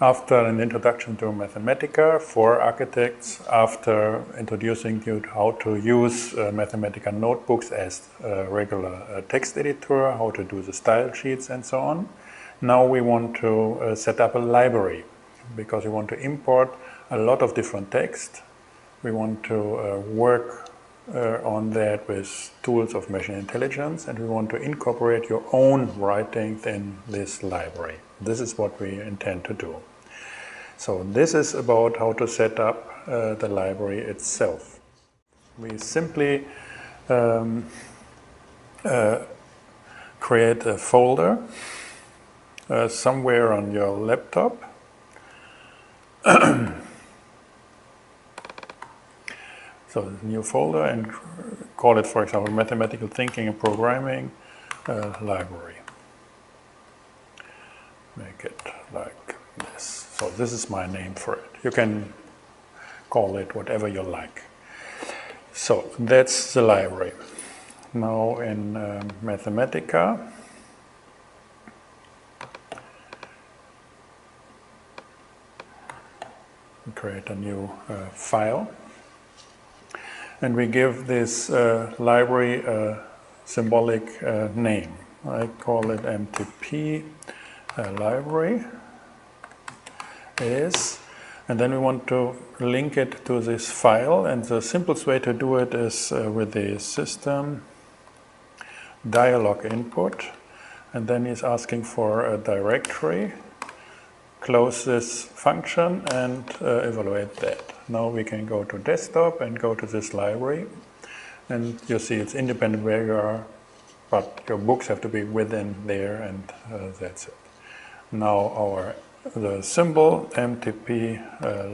After an introduction to Mathematica for architects, after introducing you to how to use Mathematica notebooks as a regular text editor, how to do the style sheets and so on, now we want to set up a library because we want to import a lot of different text. We want to work on that with tools of machine intelligence, and we want to incorporate your own writings in this library. This is what we intend to do. So this is about how to set up the library itself. We simply create a folder somewhere on your laptop. So new folder, and call it, for example, Mathematical Thinking and Programming Library. Make it like this. So this is my name for it. You can call it whatever you like. So that's the library. Now in Mathematica, we create a new file. And we give this library a symbolic name. I call it MTP library is, and then we want to link it to this file, and the simplest way to do it is with the system dialog input, and then he's asking for a directory. Close this function and evaluate that. Now we can go to desktop and go to this library, and you see it's independent where you are, but your books have to be within there, and that's it. Now the symbol MTP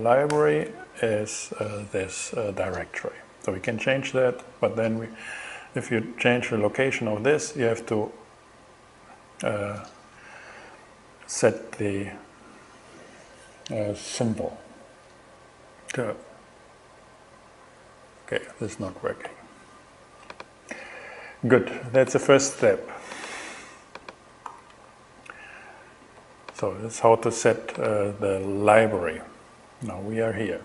library is this directory. So we can change that, but then if you change the location of this, you have to set the symbol. Okay, this is not working. Good, that's the first step. So that's how to set the library. Now we are here.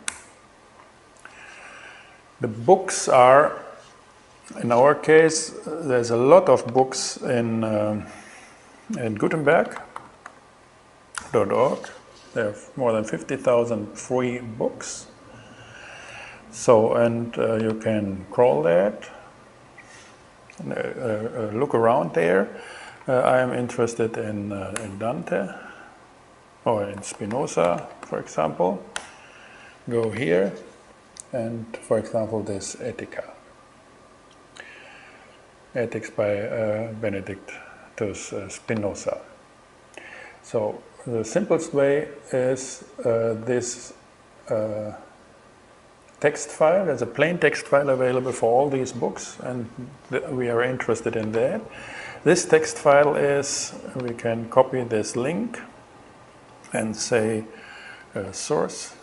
The books are, in our case, there's a lot of books in Gutenberg.org. There are more than 50,000 free books. So, and you can crawl that, look around there. I am interested in Dante or in Spinoza, for example. Go here, and for example, this Ethics by Benedictus Spinoza. So the simplest way is this text file. There's a plain text file available for all these books, and we are interested in that. This text file is, we can copy this link and say source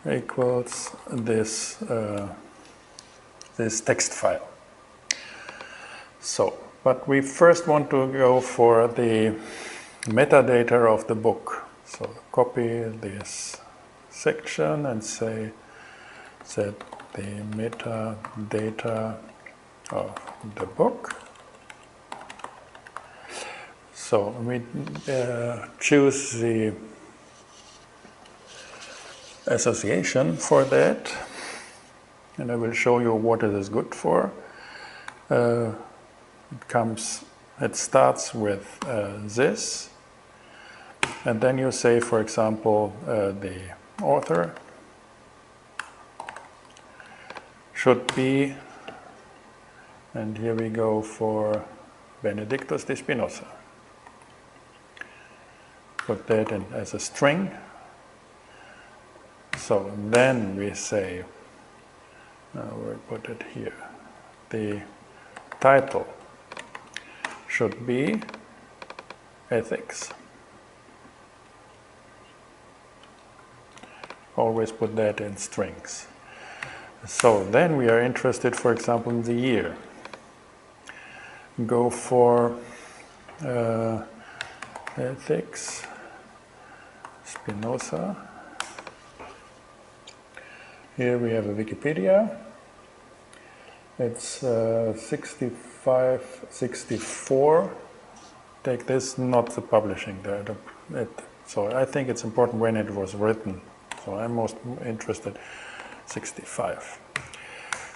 equals this text file. So, but we first want to go for the metadata of the book. So copy this section and say set the metadata of the book. So we choose the association for that, and I will show you what it is good for. It starts with this, and then you say, for example, the author should be, and here we go for Benedictus de Spinoza. Put that in as a string. So then we say, we'll put it here, the title should be Ethics. Always put that in strings. So then we are interested, for example, in the year. Go for Ethics Spinoza. Here we have a Wikipedia. It's 6564. Take this, not the publishing. So I think it's important when it was written. So I'm most interested 65.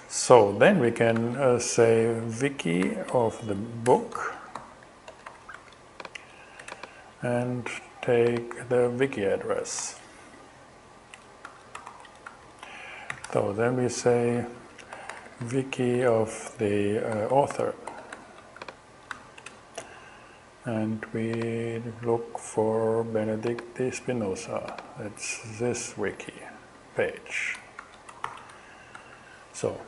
So then we can say wiki of the book and take the wiki address. So then we say wiki of the author. And we look for Benedict de Spinoza. It's this wiki page. So,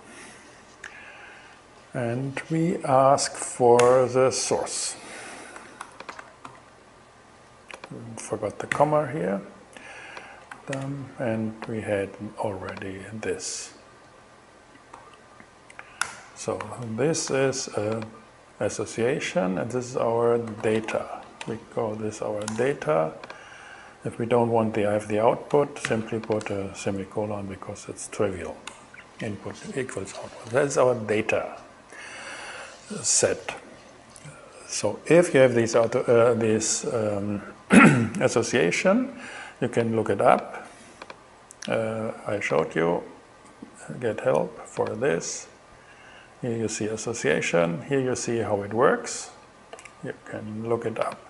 and we ask for the source. Forgot the comma here. And we had already this. So this is a association, and this is our data. We call this our data. If we don't want the output, simply put a semicolon because it's trivial. Input equals output. That's our data set. So if you have this association, you can look it up. I showed you, get help for this. Here you see association, here you see how it works. You can look it up.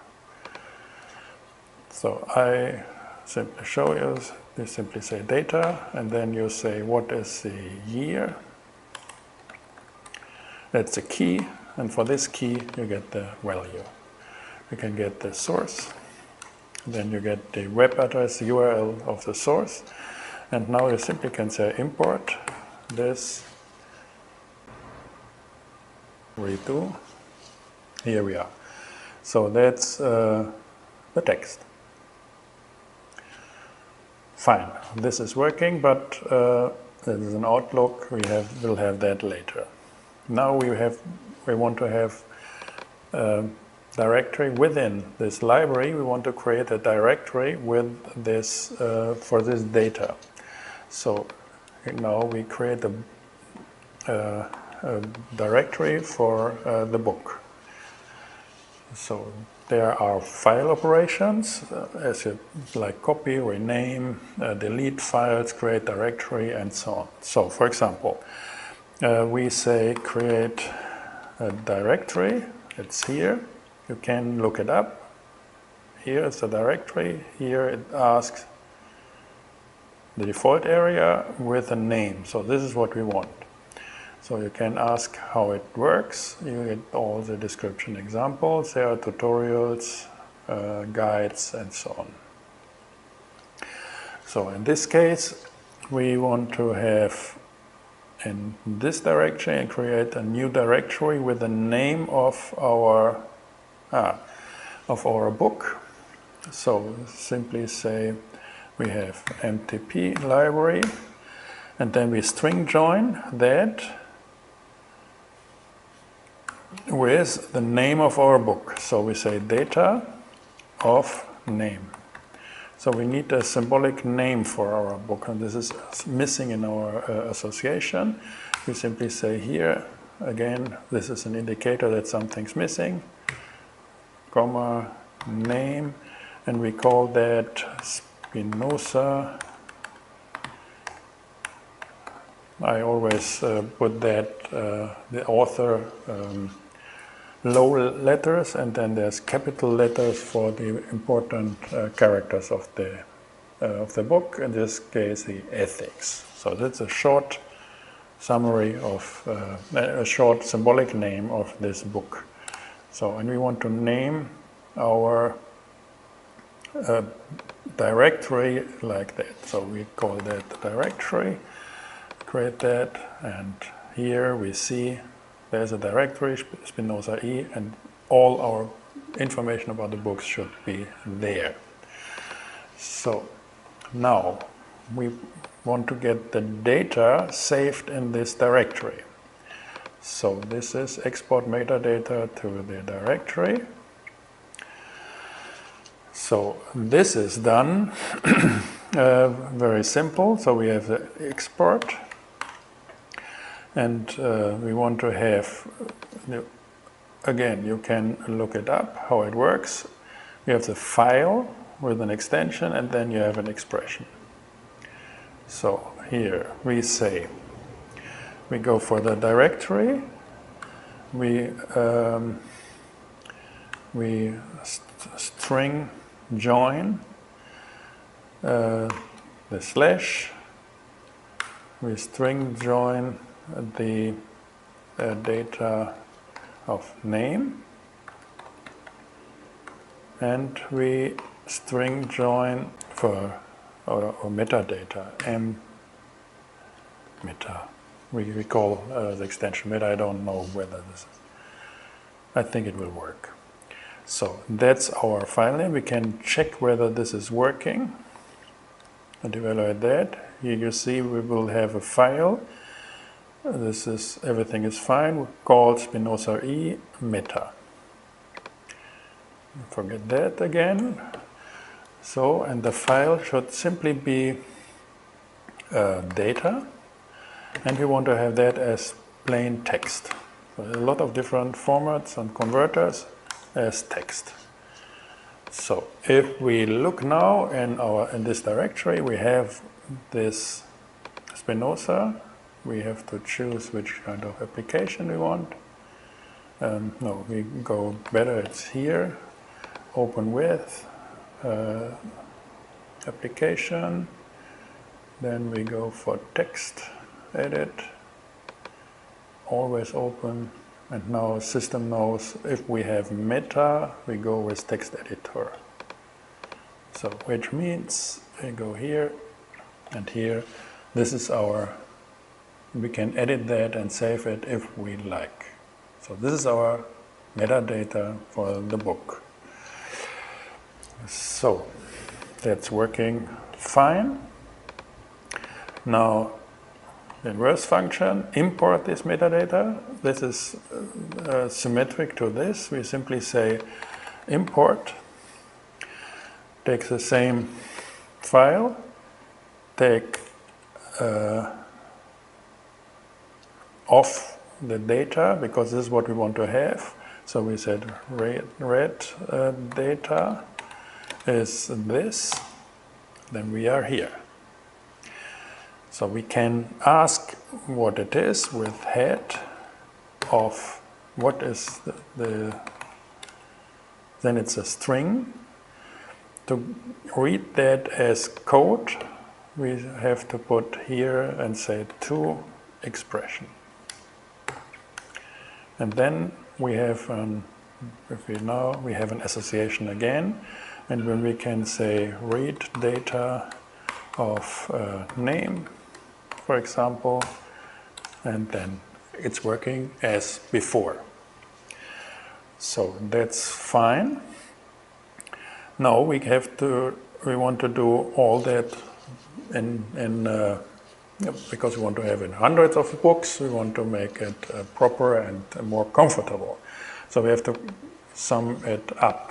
So I simply show you, you simply say data, and then you say what is the year. That's the key, and for this key you get the value. You can get the source, then you get the web address, the URL of the source, and now you simply can say import this. Redo. Here we are. So that's the text. Fine. This is working, but this is an outlook. We'll have that later. Now we want to have a directory within this library. We want to create a directory with this for this data. So now we create a directory for the book. So there are file operations, as you like copy, rename, delete files, create directory, and so on. So for example, we say create a directory. It's here. You can look it up. Here is the directory. Here it asks the default area with a name. So this is what we want. So you can ask how it works. You get all the description examples. There are tutorials, guides, and so on. So in this case, we want to have in this directory and create a new directory with the name of our book. So simply say we have mtp library, and then we string join that with the name of our book. So we say data of name. So we need a symbolic name for our book, and this is missing in our association. We simply say here, again, this is an indicator that something's missing, comma, name, and we call that Spinoza. I always put that, the author, low letters, and then there's capital letters for the important characters of the book, in this case the ethics. So that's a short summary of, a short symbolic name of this book. So, and we want to name our directory like that. So we call that directory, create that, and here we see there's a directory, Spinoza E, and all our information about the books should be there. So now we want to get the data saved in this directory. So this is export metadata to the directory. So this is done very simple. So we have the export, and we want to have, again, you can look it up how it works. You have the file with an extension, and then you have an expression. So here we say, we go for the directory, we string join the slash, we string join the data of name, and we string join for or metadata, meta. We call the extension meta. I don't know whether this is, I think it will work. So that's our file name. We can check whether this is working and evaluate that. Here you see we will have a file. This is, everything is fine, called Spinoza E meta. Forget that again. So, and the file should simply be data, and we want to have that as plain text. So a lot of different formats and converters as text. So if we look now in this directory, we have this Spinoza. We have to choose which kind of application we want. No, we go better, it's here, open with, application, then we go for text, edit, always open, and now system knows if we have meta, we go with text editor. So which means we go here and here, this is our, we can edit that and save it if we like. So this is our metadata for the book. So that's working fine. Now the inverse function, import this metadata. This is symmetric to this. We simply say import, take the same file, take off the data, because this is what we want to have. So we said red data is this, then we are here. So we can ask what it is with head of what is then it's a string. To read that as code, we have to put here and say to expression. And then we have we have an association again, and when we can say read data of name, for example, and then it's working as before. So that's fine. Now we want to do all that because we want to have in hundreds of books, we want to make it proper and more comfortable. So we have to sum it up.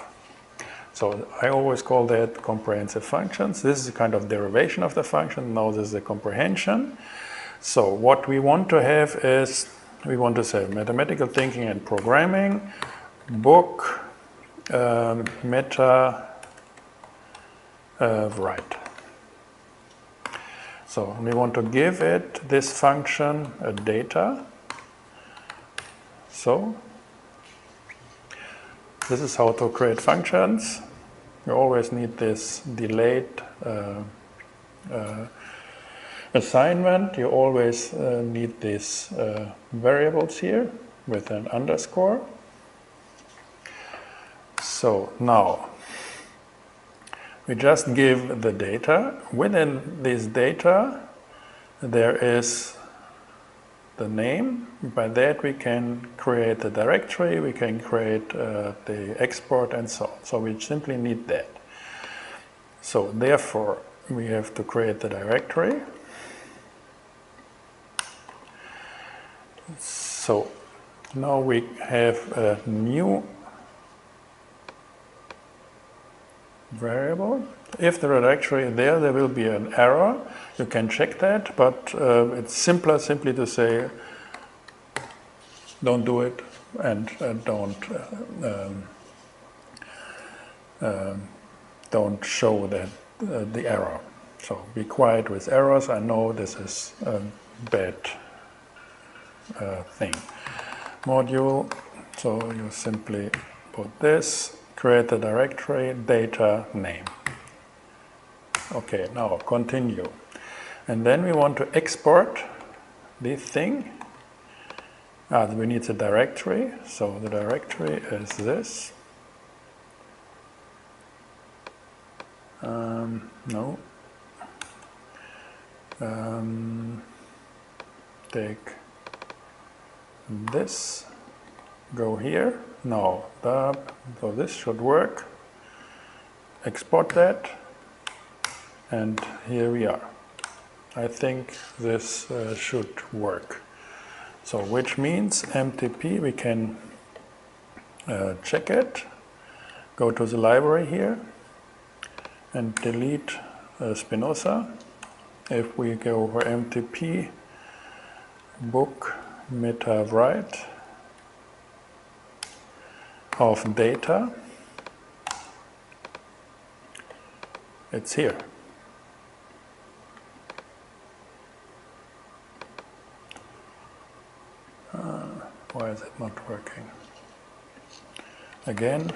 So I always call that comprehensive functions. This is a kind of derivation of the function. Now this is a comprehension. So what we want to have is, we want to say mathematical thinking and programming, book, meta, write. So we want to give it, this function, a data. So this is how to create functions. You always need this delayed assignment. You always need these variables here with an underscore. So now we just give the data. Within this data there is the name. By that we can create the directory, we can create the export and so on. So we simply need that. So therefore we have to create the directory. So now we have a new variable. If the directory is there, there will be an error. You can check that, but it's simpler simply to say don't do it and don't show that the error. So be quiet with errors. I know this is a bad thing. Module, so you simply put this, create a directory, data, name. Okay, now continue. And then we want to export this thing. We need the directory, so the directory is this. No. Take this, go here. No, so this should work. Export that, and here we are. I think this should work. So which means MTP, we can check it, go to the library here, and delete Spinoza. If we go for MTP, book meta write of data, it's here. Why is it not working? Again,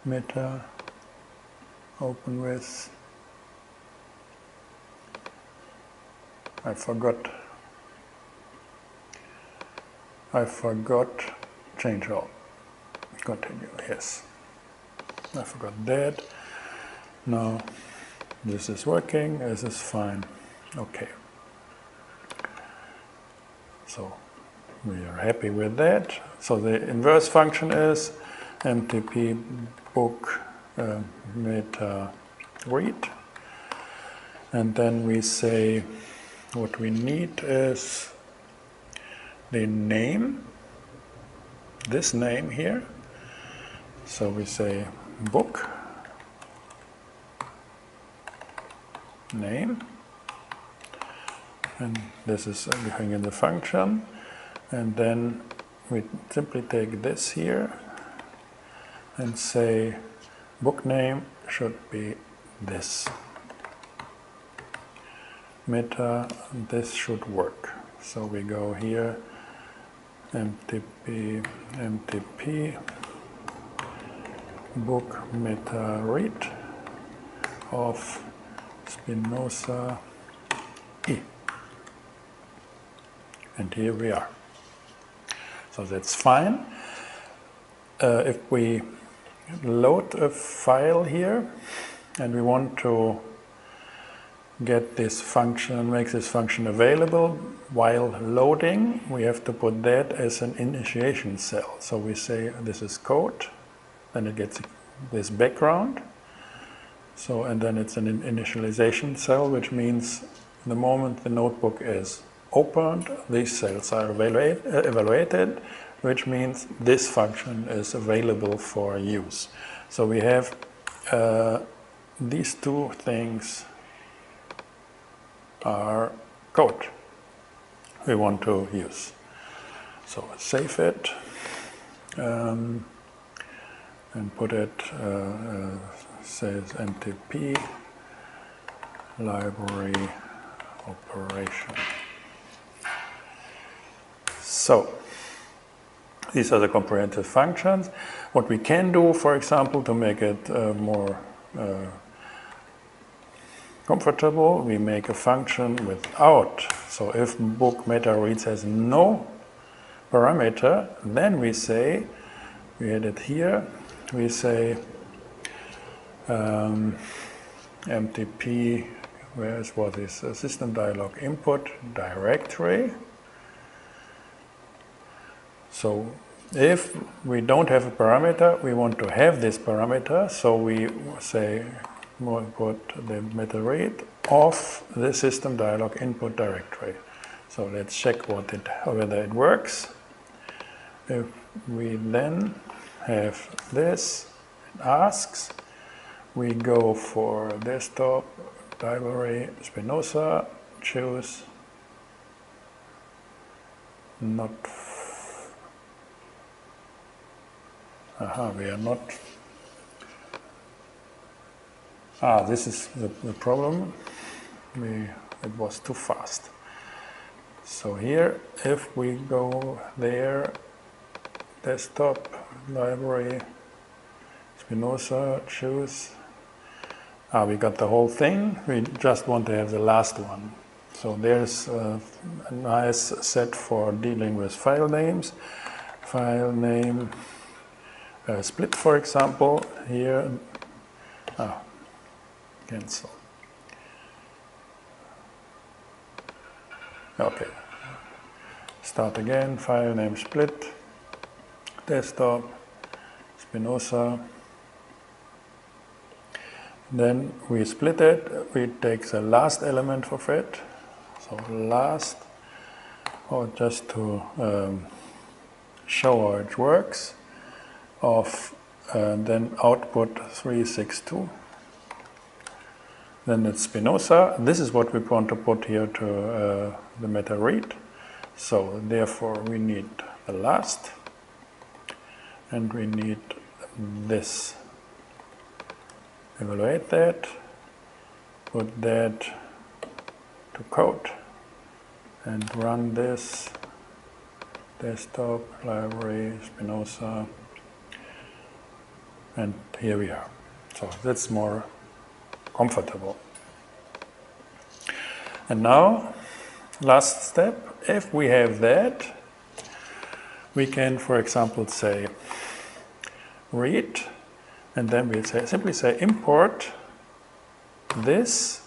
meta, open with, I forgot, change all, continue, yes. I forgot that. Now, this is working, this is fine, okay. So, we are happy with that. So the inverse function is mtp book meta read, and then we say what we need is the name, this name here. So we say book name, and this is everything in the function. And then we simply take this here and say book name should be this. Meta, this should work. So we go here, mtp book meta read of Spinoza E. And here we are. So that's fine. If we load a file here and we want to get this function, make this function available while loading, we have to put that as an initiation cell. So we say this is code, then it gets this background. So, and then it's an initialization cell, which means the moment the notebook is opened, these cells are evaluated, which means this function is available for use. So we have these two things are code we want to use. So save it and put it, says mtp library operation. So these are the comprehensive functions. What we can do, for example, to make it more comfortable, we make a function without. So if book meta reads has no parameter, then we say, we had it here, we say mtp, where is what is system dialog input directory. So if we don't have a parameter, we want to have this parameter, so we say put the meta read of the system dialog input directory. So let's check whether it works. If we then have this, it asks, we go for desktop, library, Spinoza, choose not, we are not, this is the problem, it was too fast. So here, if we go there, desktop, library, Spinoza, choose, we got the whole thing, we just want to have the last one. So there's a nice set for dealing with file names. File name split, for example, here, cancel. Okay, start again, file name split, desktop, Spinoza. Then we split it, we take the last element of it, so last, or just to show how it works, of then output 362. Then it's Spinoza. This is what we want to put here to the meta read. So therefore we need the last, and we need this. Evaluate that, put that to code, and run this, desktop, library, Spinoza, and here we are. So that's more comfortable. And now, last step, if we have that, we can, for example, say read, and then we simply say import this,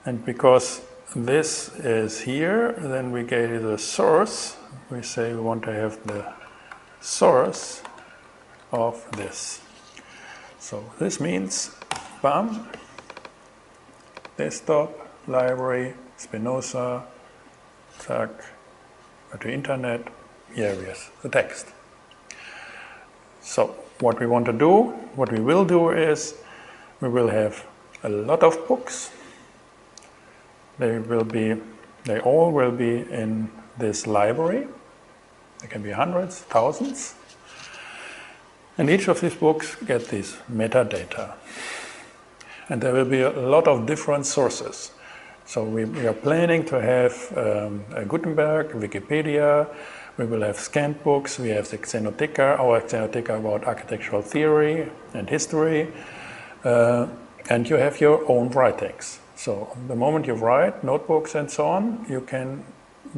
and because this is here, then we get the source. We say we want to have the source of this. So this means, bam, desktop, library, Spinoza, zack, go to internet, here is the text. So what we want to do, what we will do is, we will have a lot of books. They all will be in this library. There can be hundreds, thousands. And each of these books get these metadata. And there will be a lot of different sources. So we are planning to have a Gutenberg, Wikipedia, we will have scanned books, we have the Mathematica, our Mathematica about architectural theory and history, and you have your own writings. So the moment you write notebooks and so on, you can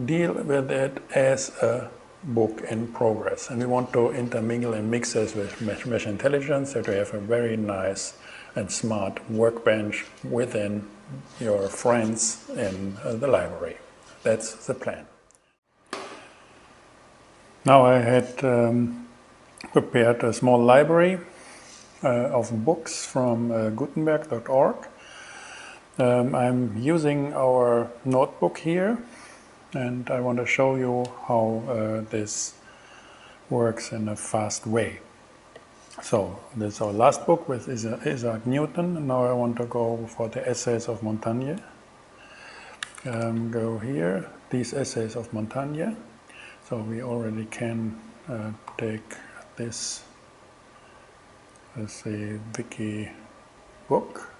deal with it as a book in progress. And we want to intermingle and mix this with machine intelligence, so to have a very nice and smart workbench within your friends in the library. That's the plan. Now I had prepared a small library of books from Gutenberg.org. I'm using our notebook here, and I want to show you how this works in a fast way. So this is our last book with Isaac Newton, and now I want to go for the Essays of Montaigne. Go here, these Essays of Montaigne. So we already can take this as a wiki book.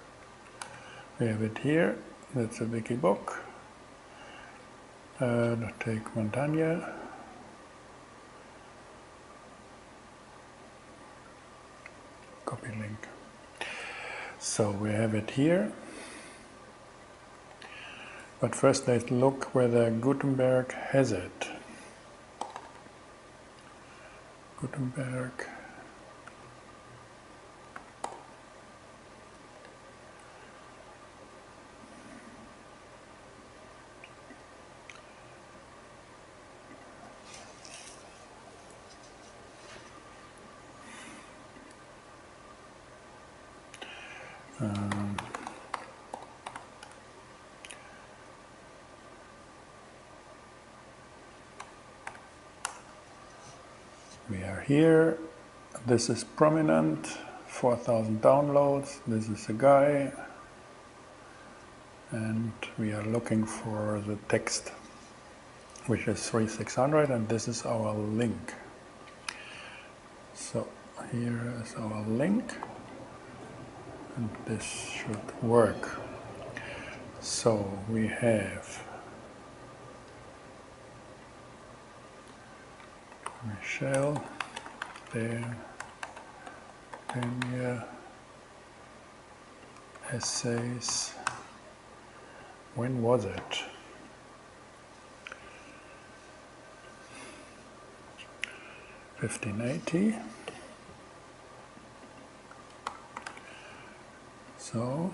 We have it here, that's a wiki book. Take Montaigne. Copy link. So we have it here. But first let's look whether Gutenberg has it. Gutenberg. We are here. This is prominent, 4,000 downloads. This is the guy, and we are looking for the text, which is 3600, and this is our link. So here is our link, and this should work. So we have Michelle there, Kenya, essays. When was it? $15.80. So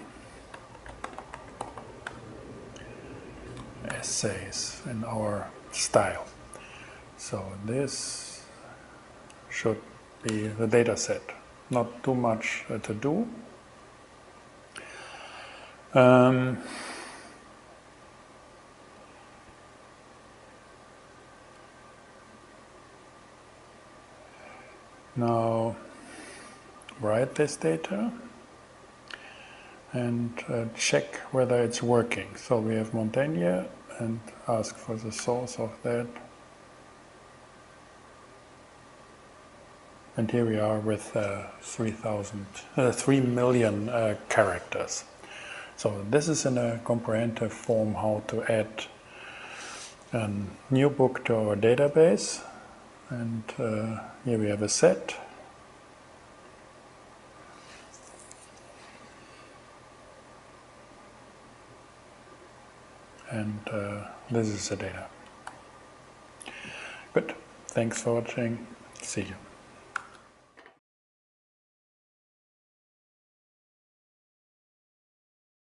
essays in our style. So this should be the data set. Not too much to do. Now write this data and check whether it's working. So we have Montaigne and ask for the source of that. And here we are with 3 million characters. So this is in a comprehensive form how to add a new book to our database. And here we have a set. And this is the data. Good. Thanks for watching. See you.